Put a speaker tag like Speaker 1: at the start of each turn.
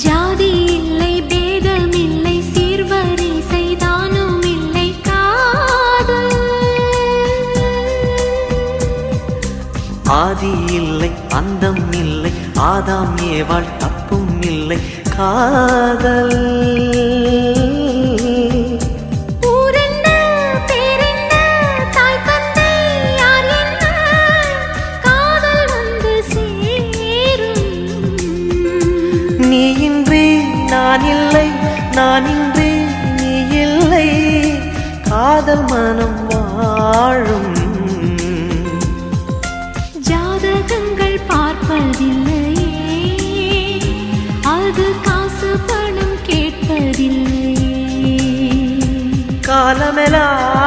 Speaker 1: ஜாதி இல்லை, பேதம் இல்லை, சீர்வரிசை தானும் இல்லை, காதல்.
Speaker 2: ஆதி இல்லை, அந்தம் இல்லை, ஆதாம் ஏவாள் தப்பும் இல்லை, காதல். நீ இன்றி நான் இல்லை, நான் இன்றி நீ இல்லை, காதல் மனம் வாழும்.
Speaker 1: ஜாதகங்கள் பார்ப்பதில்லையே, அது காசு பணம் கேட்பதில்லையே.
Speaker 2: காலமெல்லாம்